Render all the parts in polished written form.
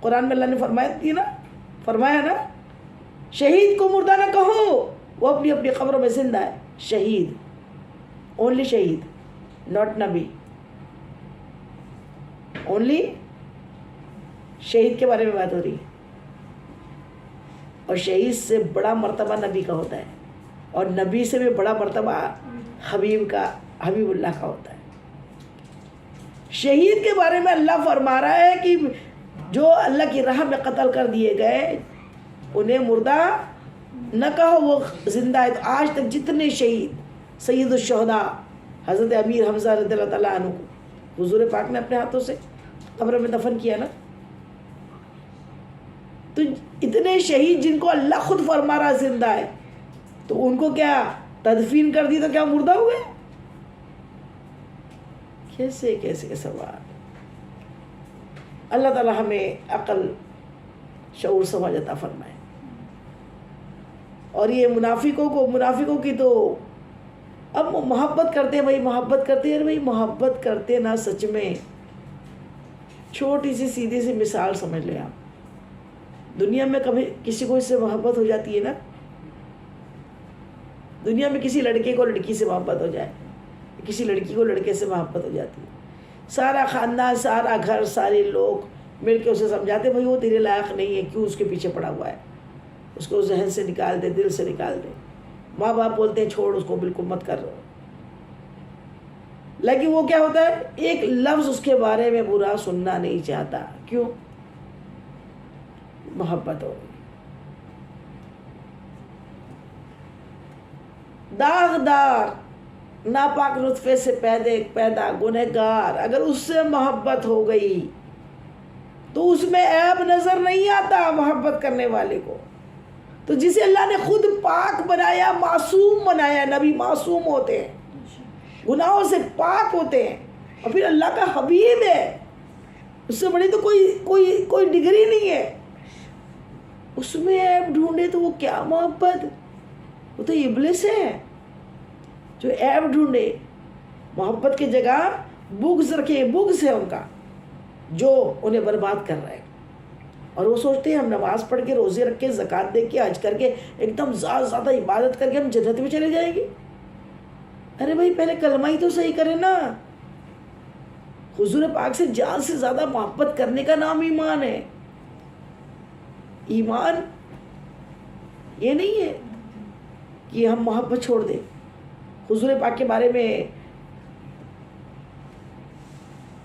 قرآن میں اللہ نے فرمایا نا شہید کو مردہ نہ کہو، وہ اپنی اپنی قبروں میں زندہ ہے. شہید، اونلی شہید، ناٹ نبی. اونلی شہید کے بارے میں بات ہو رہی ہے. اور شہید سے بڑا مرتبہ نبی کا ہوتا ہے، اور نبی سے بھی بڑا مرتبہ حبیب اللہ کا ہوتا ہے. شہید کے بارے میں اللہ فرما رہا ہے کہ جو اللہ کی راہ میں قتل کر دیے گئے انہیں مردہ نہ کہو، وہ زندہ ہے. تو آج تک جتنے شہید، سید الشہداء حضرت امیر حمزہ رضی اللہ تعالیٰ عنہ کو حضور پاک نے اپنے ہاتھوں سے قبر میں دفن کیا نا. تو اتنے شہید جن کو اللہ خود فرما رہا زندہ ہے، تو ان کو کیا تدفین کر دی تو کیا مردہ ہوئے؟ کیسے کے سوال. اللہ تعالیٰ ہمیں عقل، شعور، سمجھ عطا فرمائے. اور یہ منافقوں کی تو اب محبت کرتے ہیں بھائی محبت کرتے نا. سچ میں چھوٹی سی سیدھی سی مثال سمجھ لیں آپ. دنیا میں کبھی کسی کو اس سے محبت ہو جاتی ہے نا، دنیا میں کسی لڑکے کو لڑکی سے محبت ہو جائے، کسی لڑکی کو لڑکے سے محبت ہو جاتی ہے، سارا خاندان، سارا گھر، سارے لوگ مل کے اسے سمجھاتے بھائی وہ تیرے لائق نہیں ہے، کیوں اس کے پیچھے پڑا ہوا ہے، اس کو ذہن سے نکال دے، دل سے نکال دے. ماں باپ بولتے ہیں چھوڑ اس کو، بالکل مت کر رہو. لیکن وہ کیا ہوتا ہے، ایک لفظ اس کے بارے میں برا سننا نہیں چاہتا. کیوں؟ محبت ہو. داغدار ناپاک نطفے سے پیدا گنہگار اگر اس سے محبت ہو گئی تو اس میں عیب نظر نہیں آتا محبت کرنے والے کو. تو جسے اللہ نے خود پاک بنایا، معصوم بنایا، نبی معصوم ہوتے ہیں، گناہوں سے پاک ہوتے ہیں، اور پھر اللہ کا حبیب ہے، اس سے بڑی تو کوئی ڈگری نہیں ہے. اس میں عیب ڈھونڈے تو وہ کیا محبت، وہ تو ابلیس ہے جو عیب ڈھونڈے. محبت کی جگہ بغض رکھے، بغض ہے ان کا جو انہیں برباد کر رہا ہے. اور وہ سوچتے ہیں ہم نماز پڑھ کے، روزے رکھ کے، زکوٰۃ دے کے، حج کر کے، ایک دم زیادہ عبادت کر کے ہم جنت میں چلے جائیں گے. ارے بھائی پہلے کلمہ ہی تو صحیح کرے نا. حضور پاک سے جان سے زیادہ محبت کرنے کا نام ایمان ہے. ایمان یہ نہیں ہے کہ ہم محبت چھوڑ دیں. حضور پاک کے بارے میں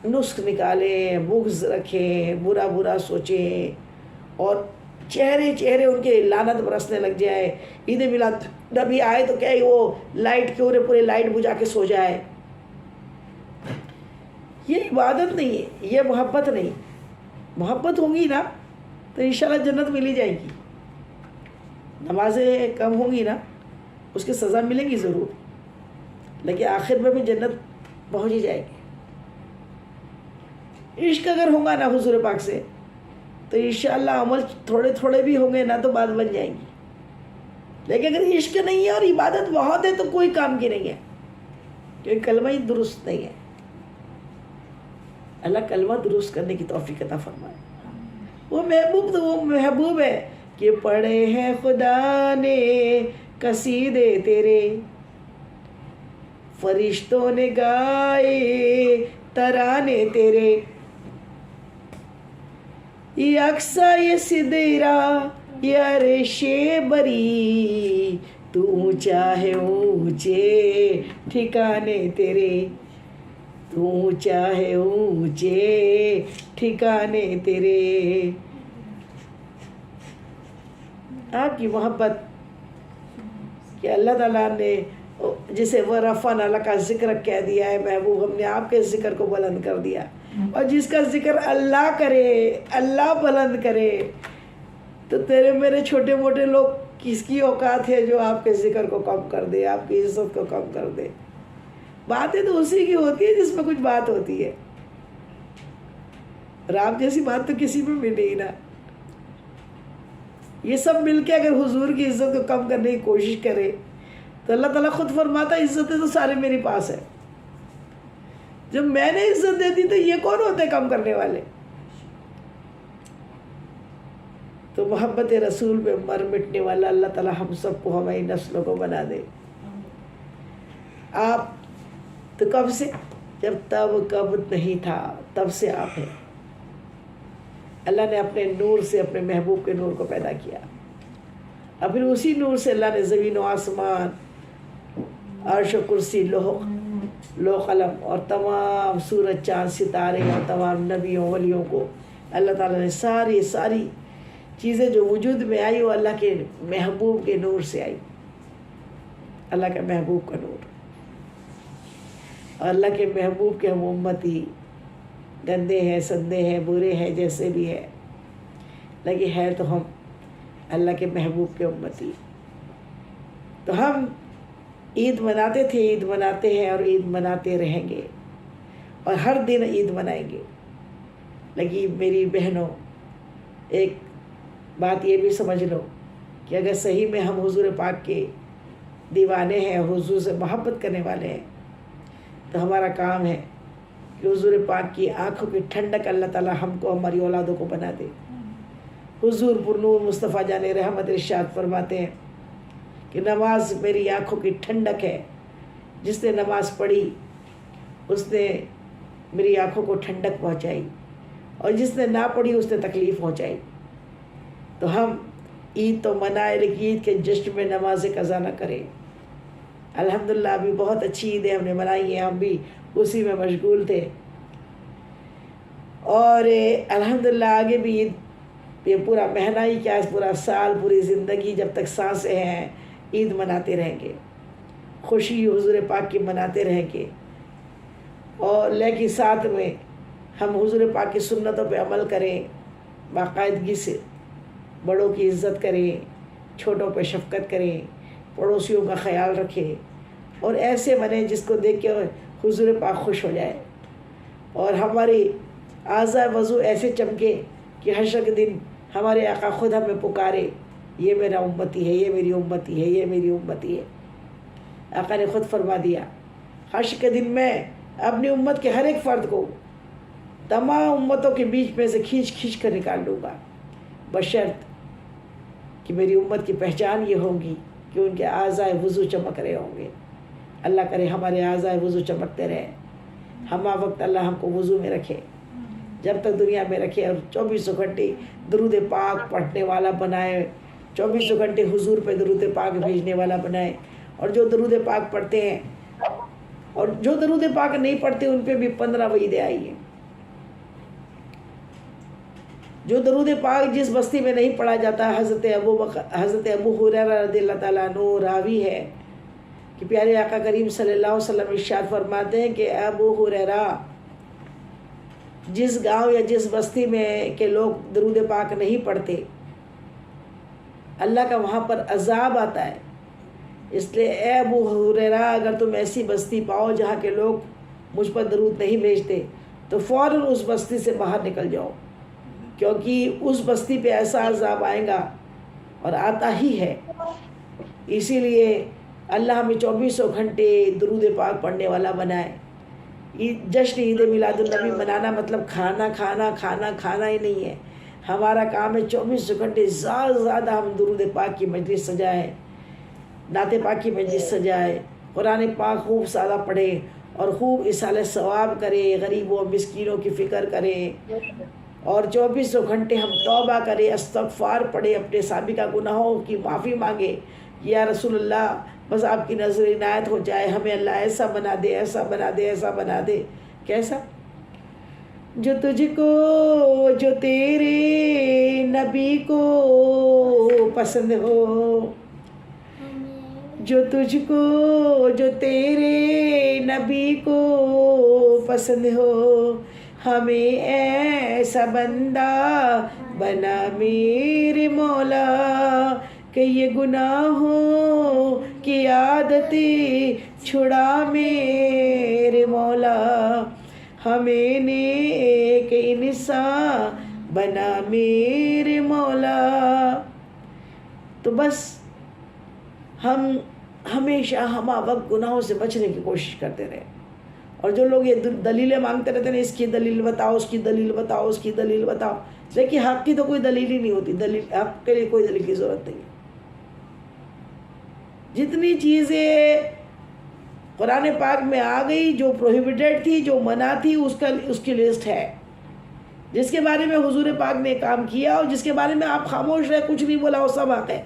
نسخ نکالیں، بغض رکھیں، برا سوچیں، اور چہرے ان کے لعنت برسنے لگ جائے. عید میلاد نبی آئے تو کیا وہ لائٹ کے پورے لائٹ بجھا کے سو جائے. یہ عبادت نہیں ہے، یہ محبت نہیں. محبت ہوگی نا تو انشاءاللہ جنت ملی جائے گی. نمازیں کم ہوں گی نا اس کی سزا ملے گی ضرور، لیکن آخر میں بھی جنت پہنچ ہی جائے گی. عشق اگر ہوگا نا حضور پاک سے تو انشاءاللہ عمل تھوڑے بھی ہوں گے نا تو بات بن جائیں گی. لیکن اگر عشق نہیں ہے اور عبادت بہت ہے تو کوئی کام کی نہیں ہے، کیونکہ کلمہ ہی درست نہیں ہے. اللہ کلمہ درست کرنے کی توفیق عطا فرمائے. وہ محبوب ہے کہ پڑھے ہیں خدا نے قصیدے تیرے، فرشتوں نے گائے ترانے تیرے. یکساں یہ سدرا یا ریشے بری، تو اونچا ہے اونچے ٹھکانے تیرے، تو اونچا ہے اونچے ٹھکانے تیرے. آپ کی محبت کہ اللہ تعالیٰ نے جسے وہ رفعنا لک ذکر کہہ دیا ہے محبوب، ہم نے آپ کے ذکر کو بلند کر دیا. اور جس کا ذکر اللہ کرے، اللہ بلند کرے، تو تیرے میرے چھوٹے موٹے لوگ کس کی اوقات ہے جو آپ کے ذکر کو کم کر دے، آپ کی عزت کو کم کر دے. باتیں تو اسی کی ہوتی ہے جس میں کچھ بات ہوتی ہے، اور آپ جیسی بات تو کسی میں بھی نہیں نا. یہ سب مل کے اگر حضور کی عزت کو کم کرنے کی کوشش کرے تو اللہ تعالیٰ خود فرماتا عزتیں تو سارے میرے پاس ہے. جب میں نے عزت دے دی تو یہ کون ہوتے کم کرنے والے؟ تو محبت رسول پہ مر مٹنے والا اللہ تعالیٰ ہم سب کو ہماری نسلوں کو بنا دے. آپ تو کب سے، جب تب کب نہیں تھا تب سے آپ ہیں. اللہ نے اپنے نور سے، اپنے محبوب کے نور کو پیدا کیا، اور پھر اسی نور سے اللہ نے زمین و آسمان، عرش و کرسی، لوح قلم اور تمام سورج چاند ستارے اور تمام نبیوں ولیوں کو اللہ تعالیٰ نے ساری چیزیں جو وجود میں آئی وہ اللہ کے محبوب کے نور سے آئی. اللہ کے محبوب کا نور، اور اللہ کے محبوب کے ہم امتی گندے ہیں، سندے ہیں، برے ہیں، جیسے بھی ہے، لیکن ہے تو ہم اللہ کے محبوب کے امتی. تو ہم عید مناتے تھے، عید مناتے ہیں اور عید مناتے رہیں گے، اور ہر دن عید منائیں گے. لیکن میری بہنوں، ایک بات یہ بھی سمجھ لو کہ اگر صحیح میں ہم حضور پاک کے دیوانے ہیں، حضور سے محبت کرنے والے ہیں، تو ہمارا کام ہے کہ حضور پاک کی آنکھوں کی ٹھنڈک اللہ تعالیٰ ہم کو، ہماری اولادوں کو بنا دے. حضور پر نور مصطفیٰ جان رحمت ارشاد فرماتے ہیں کہ نماز میری آنکھوں کی ٹھنڈک ہے. جس نے نماز پڑھی اس نے میری آنکھوں کو ٹھنڈک پہنچائی، اور جس نے نہ پڑھی اس نے تکلیف پہنچائی. تو ہم عید تو منائے، لیکن عید کے جشن میں نماز قضا نہ کریں. الحمدللہ ابھی بہت اچھی عیدیں ہم نے منائی ہیں، ہم بھی اسی میں مشغول تھے، اور الحمدللہ آگے بھی عید، یہ پورا مہینہ ہی کیا، پورا سال، پوری زندگی جب تک سانسیں ہیں عید مناتے رہیں گے، خوشی حضور پاک کی مناتے رہیں گے. اور لیکن ساتھ میں ہم حضور پاک کی سنتوں پہ عمل کریں، باقاعدگی سے بڑوں کی عزت کریں، چھوٹوں پہ شفقت کریں، پڑوسیوں کا خیال رکھیں، اور ایسے بنیں جس کو دیکھ کے حضور پاک خوش ہو جائے، اور ہماری اعضاء وضو ایسے چمکے کہ حشر کے دن ہمارے آقا خود ہمیں پکارے، یہ میرا امتی ہے، یہ میری امتی ہے، یہ میری امتی ہے. آقا نے خود فرما دیا، حشر کے دن میں اپنی امت کے ہر ایک فرد کو تمام امتوں کے بیچ میں سے کھینچ کر نکال لوں گا، بشرط کہ میری امت کی پہچان یہ ہوگی کہ ان کے اعضاء وضو چمک رہے ہوں گے. اللہ کرے ہمارے اعضاء وضو چمکتے رہے، ہمہ وقت اللہ ہم کو وضو میں رکھے، جب تک دنیا میں رکھے، اور 24 گھنٹے درود پاک پڑھنے والا بنائے، 24 گھنٹے حضور پہ درود پاک بھیجنے والا بنائے. اور جو درود پاک پڑھتے ہیں اور جو درود پاک نہیں پڑھتے ان پہ بھی 15 وعیدیں آئی ہیں. جو درود پاک جس بستی میں نہیں پڑھا جاتا، حضرت ابو ہریرہ رضی اللہ تعالیٰ عنہ راوی ہے کہ پیارے آقا کریم صلی اللہ علیہ وسلم ارشاد فرماتے ہیں کہ ابو ہریرہ، جس گاؤں یا جس بستی میں کہ لوگ درود پاک نہیں پڑھتے، اللہ کا وہاں پر عذاب آتا ہے. اس لیے اے ابو ہریرہ، اگر تم ایسی بستی پاؤ جہاں کے لوگ مجھ پر درود نہیں بھیجتے تو فوراً اس بستی سے باہر نکل جاؤ، کیونکہ اس بستی پہ ایسا عذاب آئے گا، اور آتا ہی ہے. اسی لیے اللہ ہمیں 24 گھنٹے درود پاک پڑھنے والا بنائے. جشن عید میلاد النبی منانا مطلب کھانا ہی نہیں ہے. ہمارا کام ہے 24 گھنٹے زیادہ سے زیادہ ہم درود پاک کی مجلس سجائیں، نعت پاک کی مجلس سجائے، قرآن پاک خوب سادہ پڑھیں، اور خوب اصالہ ثواب کریں، غریبوں مسکینوں کی فکر کریں، اور 24 گھنٹے ہم توبہ کریں، استغفار پڑھیں، اپنے سابقہ گناہوں کی معافی مانگے. یا رسول اللہ بس آپ کی نظر عنایت ہو جائے، ہمیں اللہ ایسا بنا دے، ایسا بنا دے، ایسا بنا دے. کیسا؟ جو تجھ کو، جو تیرے نبی کو پسند ہو، جو تجھ کو، جو تیرے نبی کو پسند ہو، ہمیں ایسا بندہ بنا میرے مولا کہ یہ گناہوں کی عادتیں چھڑا میرے مولا، ہمیں نیک انسان بنا میرے مولا. تو بس ہم ہمیشہ ہمہ وقت گناہوں سے بچنے کی کوشش کرتے رہے. اور جو لوگ یہ دلیلیں مانگتے رہتے ہیں، اس کی دلیل بتاؤ، اس کی دلیل بتاؤ، اس کی دلیل بتاؤ، لیکن حق کی تو کوئی دلیل ہی نہیں ہوتی، دلیل حق کے لیے کوئی دلیل کی ضرورت نہیں ہے۔ جتنی چیزیں قرآن پاک میں آ گئی جو پروہیبٹڈ تھی، جو منع تھی، اس کی لسٹ ہے۔ جس کے بارے میں حضور پاک نے کام کیا اور جس کے بارے میں آپ خاموش رہے، کچھ نہیں بولا، وہ سب حق ہے۔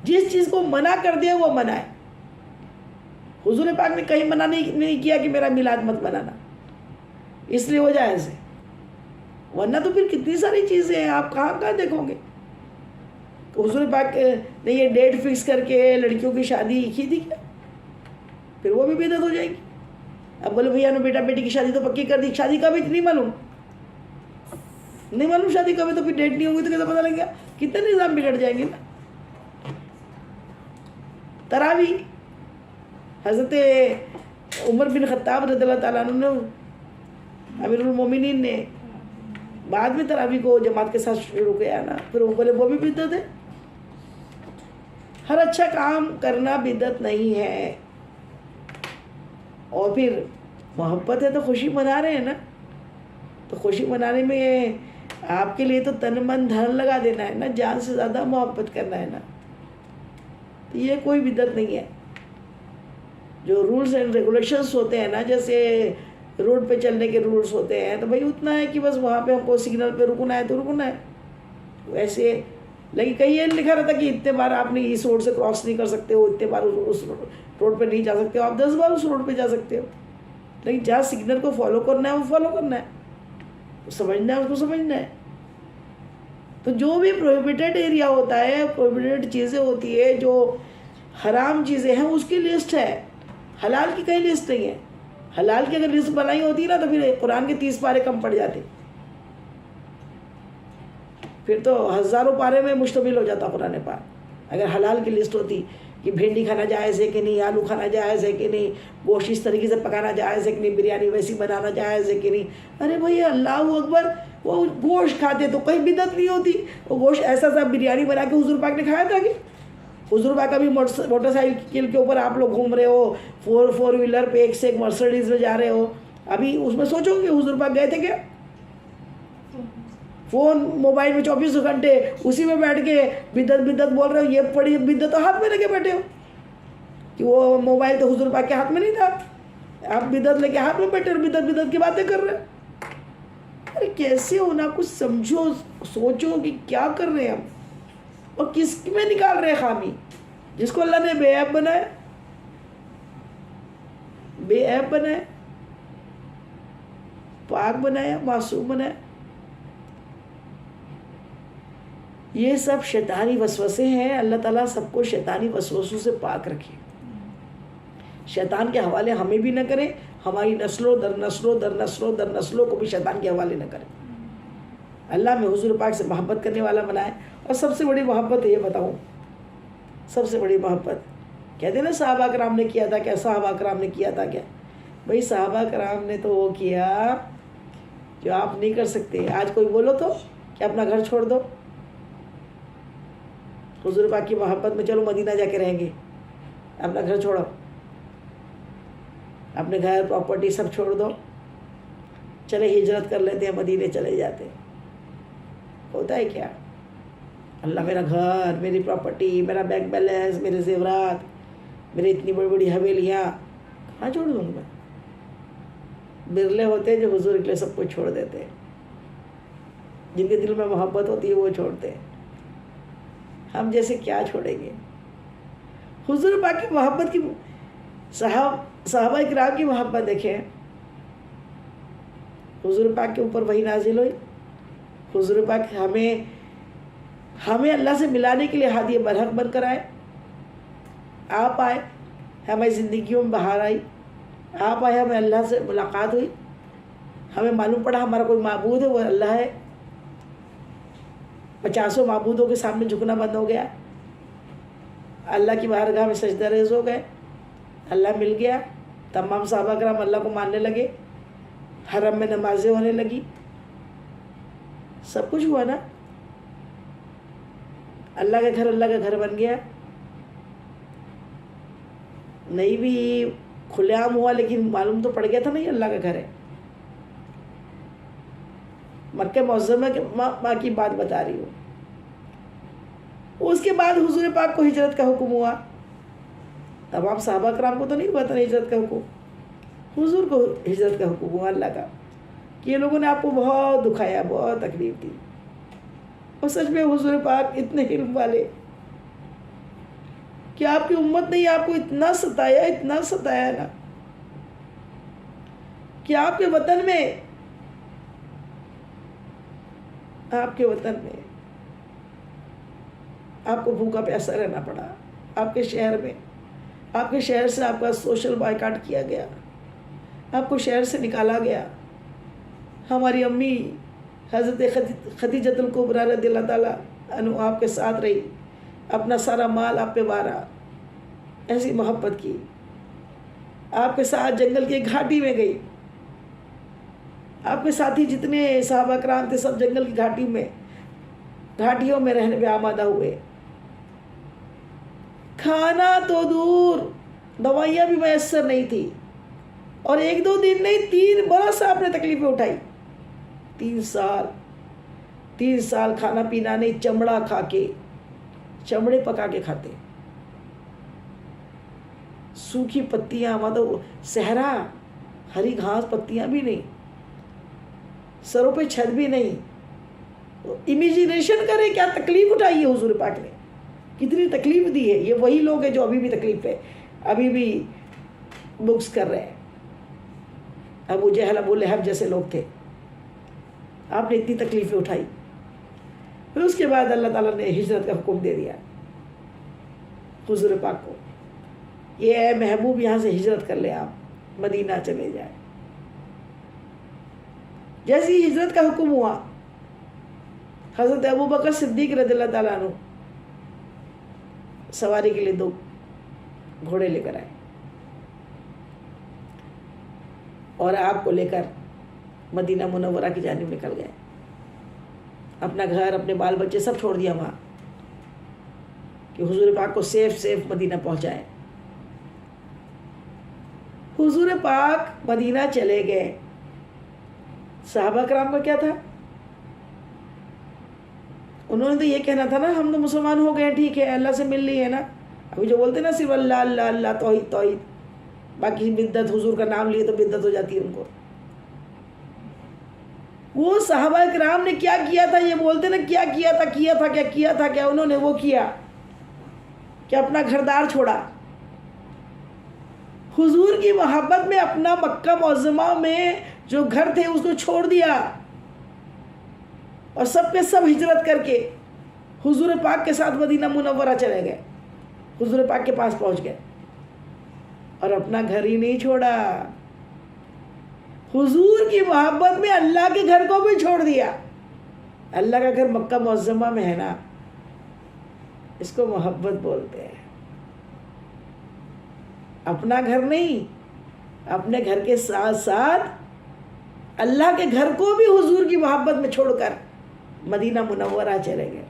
جس چیز کو منع کر دیا وہ منع ہے۔ حضور پاک نے کہیں منع نہیں کیا کہ میرا میلاد مت منانا، اس لیے وہ جائز ہے۔ ورنہ تو پھر کتنی ساری چیزیں ہیں، آپ کہاں دیکھو گے۔ حضور پاک نے یہ ڈیٹ فکس کر کے لڑکیوں کی شادی کی تھی کیا؟ پھر وہ بھی بدعت ہو جائے گی۔ اب بولے بھیا نے بیٹا بیٹی کی شادی تو پکی کر دی، شادی کب نہیں معلوم، نہیں معلوم شادی کب ہے، تو پھر ڈیٹ نہیں ہوگی تو کیسے پتہ لگ گیا؟ کتنے نظام بگڑ جائیں گے نا۔ تراویح حضرت عمر بن خطاب رضی اللہ تعالیٰ عنہ نے، امیر المومنین نے بعد میں تراویح کو جماعت کے ساتھ شروع کیا نا، پھر وہ بولے وہ بھی بدعت ہے۔ ہر اچھا کام کرنا بدعت نہیں ہے۔ اور پھر محبت ہے تو خوشی منا رہے ہیں نا، تو خوشی منانے میں آپ کے لیے تو تن من دھن لگا دینا ہے نا، جان سے زیادہ محبت کرنا ہے نا، تو یہ کوئی بدعت نہیں ہے۔ جو رولز اینڈ ریگولیشنز ہوتے ہیں نا، جیسے روڈ پہ چلنے کے رولز ہوتے ہیں، تو بھائی اتنا ہے کہ بس وہاں پہ ہم کو سگنل پہ رکنا ہے تو رکنا ہے، ویسے لیکن کہیں یہ لکھا رہتا کہ اتنے بار آپ نے اس روڈ سے کراس نہیں کر سکتے ہو، اتنے بار اس روڈ پہ نہیں جا سکتے ہو، آپ 10 بار اس روڈ پہ جا سکتے ہو، لیکن جہاں سگنل کو فالو کرنا ہے وہ فالو کرنا ہے، سمجھنا ہے اس کو سمجھنا ہے۔ تو جو بھی پروہیبٹڈ ایریا ہوتا ہے، پروہیبٹڈ چیزیں ہوتی ہے، جو حرام چیزیں ہیں، اس کی لسٹ ہے، حلال کی کہیں لسٹ نہیں ہے۔ حلال کی اگر لسٹ بنائی ہوتی نا تو پھر قرآن کے 30 پارے کم پڑ جاتے، پھر تو ہزاروں پارے میں مشتمل ہو جاتا قرآن پاک۔ اگر حلال کی لسٹ ہوتی کہ بھنڈی کھانا جائز ہے کہ نہیں، آلو کھانا جائز ہے کہ نہیں، گوشت اس طریقے سے پکانا جائز ہے کہ نہیں، بریانی ویسی بنانا جائز ہے کہ نہیں، ارے بھائی اللہ اکبر، وہ گوشت کھاتے تو کہیں بدعت نہیں ہوتی۔ وہ گوشت ایسا سا بریانی بنا کے حضور پاک نے کھایا تھا کہ حضور پاک ابھی موٹر سائیکل کے اوپر آپ لوگ گھوم رہے ہو، فور ویلر پہ ایک سے ایک مرسڈیز میں جا رہے ہو، ابھی اس میں سوچو کہ حضور پاک گئے تھے کیا؟ فون موبائل میں 24 گھنٹے اسی میں بیٹھ کے بدعت بول رہے ہو، یہ پڑی بدعت تو ہاتھ میں لے کے بیٹھے ہو کہ وہ موبائل تو حضور پاک کے ہاتھ میں نہیں تھا، آپ بدعت لے کے ہاتھ میں بیٹھے اور بدعت کی باتیں کر رہے ہیں۔ ارے کیسے ہونا، کچھ سمجھو، سوچو کہ کیا کر رہے ہیں ہم، اور کس میں نکال رہے خامی؟ جس کو اللہ نے بے عیب بنایا، بے عیب بنایا، پاک بنایا، معصوم بنایا، یہ سب شیطانی وسوسے ہیں۔ اللہ تعالیٰ سب کو شیطانی وسوسوں سے پاک رکھے، شیطان کے حوالے ہمیں بھی نہ کرے، ہماری نسلوں در نسلوں در نسلوں در نسلوں کو بھی شیطان کے حوالے نہ کرے۔ اللہ میں حضور پاک سے محبت کرنے والا بنائے۔ اور سب سے بڑی محبت یہ بتاؤں، سب سے بڑی محبت کہتے ہیں نا صحابہ کرام نے کیا تھا کیا، صحابہ کرام نے کیا تھا کیا؟ بھائی صحابہ کرام نے تو وہ کیا جو آپ نہیں کر سکتے۔ آج کوئی بولو تو کہ اپنا گھر چھوڑ دو، حضور پاک کی محبت میں چلو مدینہ جا کے رہیں گے، اپنا گھر چھوڑو، اپنے گھر پراپرٹی سب چھوڑ دو، چلے ہجرت کر لیتے ہیں، مدینے چلے جاتے ہیں۔ ہوتا ہے کیا؟ اللہ میرا گھر، میری پراپرٹی، میرا بینک بیلنس، میرے زیورات، میری اتنی بڑی بڑی حویلیاں کہاں چھوڑ دوں میں؟ برلے ہوتے ہیں جو حضور کے لیے سب کچھ چھوڑ دیتے ہیں، جن کے دل میں محبت ہوتی ہے وہ چھوڑتے ہیں۔ ہم جیسے کیا چھوڑیں گے؟ حضور پاک کی محبت کی، صحابہ کرام کی محبت دیکھیں، حضور پاک کے اوپر وحی نازل ہوئی، حضور پاک ہمیں اللہ سے ملانے کے لیے ہادی برحق بن کر آئے، آپ آئے، ہماری زندگیوں میں بہار آئی، آپ آئے، ہمیں اللہ سے ملاقات ہوئی، ہمیں معلوم پڑا ہمارا کوئی معبود ہے وہ اللہ ہے، 50 معبودوں کے سامنے جھکنا بند ہو گیا، اللہ کی بارگاہ میں سجدہ ریز ہو گئے، اللہ مل گیا، تمام صحابہ کرام اللہ کو ماننے لگے، حرم میں نمازیں ہونے لگی، سب کچھ ہوا نا، اللہ کا گھر بن گیا، نہیں بھی کھلے عام ہوا لیکن معلوم تو پڑ گیا تھا نہیں اللہ کا گھر ہے۔ مکہ معظمہ کے ماں کی بات بتا رہی ہوں. اس کے بعد حضور پاک کو ہجرت کا حکم ہوا. تمام صحابہ کرام کو تو نہیں ہوا تھا ہجرت کا حکم, حضور کو ہجرت کا حکم ہوا اللہ کا, کہ یہ لوگوں نے آپ کو بہت دکھایا, بہت تکلیف دی. اور سچ میں حضور پاک اتنے علم والے کہ آپ کی امت نے آپ کو اتنا ستایا نا, کہ آپ کے وطن میں آپ کو بھوکا پیاسا رہنا پڑا. آپ کے شہر میں, آپ کے شہر سے آپ کا سوشل بائیکاٹ کیا گیا, آپ کو شہر سے نکالا گیا. ہماری امی حضرت خدیجۃ الکبریٰ رضی اللہ تعالیٰ عنہ آپ کے ساتھ رہی, اپنا سارا مال آپ پہ بارا, ایسی محبت کی. آپ کے ساتھ جنگل کی گھاٹی میں گئی. آپ کے ساتھی جتنے صحابہ کرام تھے سب جنگل کی گھاٹیوں میں رہنے پہ آمادہ ہوئے. کھانا تو دور, دوائیاں بھی میسر نہیں تھی, اور 1-2 دن نہیں 3 برس آپ نے تکلیفیں اٹھائی. 3 سال کھانا پینا نہیں, چمڑا کھا کے, چمڑے پکا کے کھاتے, سوکھی پتیاں, مطلب صحرا, ہری گھاس, پتیاں بھی نہیں, سروں پہ چھت بھی نہیں. امیجینیشن کرے کیا تکلیف اٹھائی ہے حضور پاک نے, کتنی تکلیف دی ہے. یہ وہی لوگ ہیں جو ابھی بھی تکلیف ہے, ابھی بھی بکس کر رہے ہیں. ابو جہل, ابو لہب جیسے لوگ تھے. آپ نے اتنی تکلیفیں اٹھائی. پھر اس کے بعد اللہ تعالیٰ نے ہجرت کا حکم دے دیا حضور پاک کو, یہ اے محبوب یہاں سے ہجرت کر لے, آپ مدینہ چلے جائیں. جیسی ہجرت کا حکم ہوا, حضرت ابوبکر صدیق رضی اللہ تعالیٰ عنہ سواری کے لیے 2 گھوڑے لے کر آئے, اور آپ کو لے کر مدینہ منورہ کی جانب نکل گئے. اپنا گھر, اپنے بال بچے سب چھوڑ دیا وہاں, کہ حضور پاک کو سیف مدینہ پہنچائے. حضور پاک مدینہ چلے گئے. صحابہ کرام کا کیا تھا, انہوں نے تو یہ کہنا تھا نا, ہم تو مسلمان ہو گئے, ٹھیک ہے, اللہ سے مل لی ہے نا. ابھی جو بولتے نا صرف اللہ اللہ اللہ, توحید توحید, باقی بدعت, حضور کا نام لیے تو بدعت ہو جاتی ہے ان کو. وہ صحابہ کرام نے کیا کیا تھا, یہ بولتے نا کیا تھا, انہوں نے وہ کیا کہ اپنا گھردار چھوڑا, حضور کی محبت میں اپنا مکہ معظمہ میں جو گھر تھے اس کو چھوڑ دیا, اور سب کے سب ہجرت کر کے حضور پاک کے ساتھ مدینہ منورہ چلے گئے, حضور پاک کے پاس پہنچ گئے, اور اپنا گھر ہی نہیں چھوڑا, حضور کی محبت میں اللہ کے گھر کو بھی چھوڑ دیا. اللہ کا گھر مکہ معظمہ میں ہے نا, اس کو محبت بولتے ہیں. اپنا گھر نہیں, اپنے گھر کے ساتھ ساتھ اللہ کے گھر کو بھی حضور کی محبت میں چھوڑ کر مدینہ منورہ چلے گئے.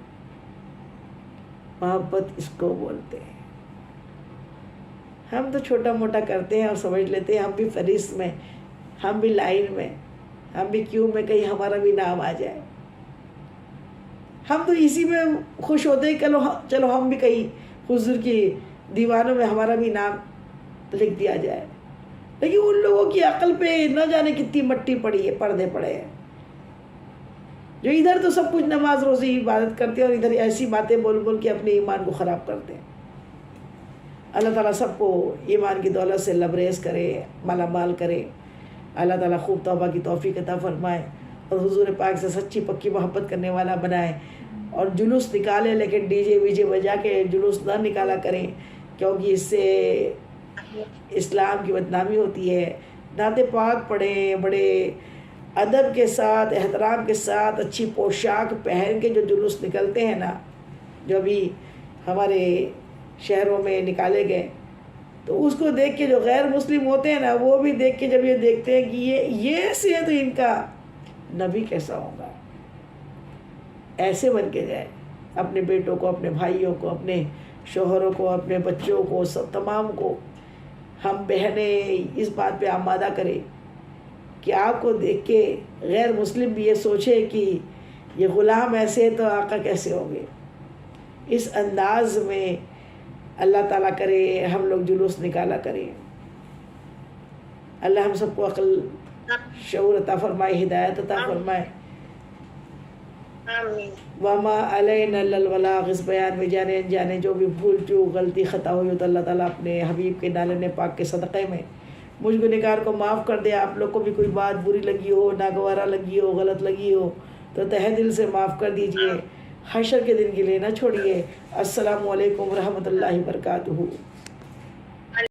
محبت اس کو بولتے ہیں. ہم تو چھوٹا موٹا کرتے ہیں اور سمجھ لیتے ہیں ہم بھی فہرست میں, ہم بھی لائن میں, ہم بھی کیوں میں, کہیں ہمارا بھی نام آ جائے. ہم تو اسی میں خوش ہوتے ہیں, چلو ہم بھی کہیں حضور کی دیوانوں میں ہمارا بھی نام لکھ دیا جائے. لیکن ان لوگوں کی عقل پہ نہ جانے کتنی مٹی پڑی ہے, پردے پڑے ہیں, جو ادھر تو سب کچھ نماز روزی عبادت کرتے ہیں, اور ادھر ایسی باتیں بول بول کے اپنے ایمان کو خراب کرتے ہیں. اللہ تعالیٰ سب کو ایمان کی دولت سے لبریز کرے, مالا مال کرے. اللہ تعالیٰ خوب توبہ کی توفیق عطا فرمائے, اور حضور پاک سے سچی پکی محبت کرنے والا بنائے. اور جلوس نکالے, لیکن ڈی جے وی جے بجا کے جلوس نہ نکالا کریں, کیونکہ اس سے اسلام کی بدنامی ہوتی ہے. نعت پاک پڑھیں, بڑے ادب کے ساتھ, احترام کے ساتھ, اچھی پوشاک پہن کے جو جلوس نکلتے ہیں نا, جو ابھی ہمارے شہروں میں نکالے گئے, تو اس کو دیکھ کے جو غیر مسلم ہوتے ہیں نا, وہ بھی دیکھ کے جب یہ دیکھتے ہیں کہ یہ سے تو ان کا نبی کیسا ہوگا, ایسے بن کے جائے. اپنے بیٹوں کو, اپنے بھائیوں کو, اپنے شوہروں کو, اپنے بچوں کو, سب تمام کو ہم بہنیں اس بات پہ آمادہ کریں کہ آپ کو دیکھ کے غیر مسلم بھی یہ سوچے کہ یہ غلام ایسے تو آقا کیسے ہوں گے. اس انداز میں اللہ تعالیٰ کرے ہم لوگ جلوس نکالا کریں. اللہ ہم سب کو عقل شعور عطا فرمائے، ہدایت عطا فرمائے. وما علینا الا البلاغ، اس بیان میں جانے انجانے جو بھی بھول چوک غلطی خطا ہوئی ہو تو اللہ تعالیٰ اپنے حبیب کے نالے پاک کے صدقے میں مجھ گنہگار کو معاف کر دے. آپ لوگ کو بھی کوئی بات بری لگی ہو، ناگوارا لگی ہو، غلط لگی ہو تو تہہ دل سے معاف کر دیجئے. حشر کے دن کے لیے نہ چھوڑیے. السلام علیکم ورحمۃ اللہ وبرکاتہ.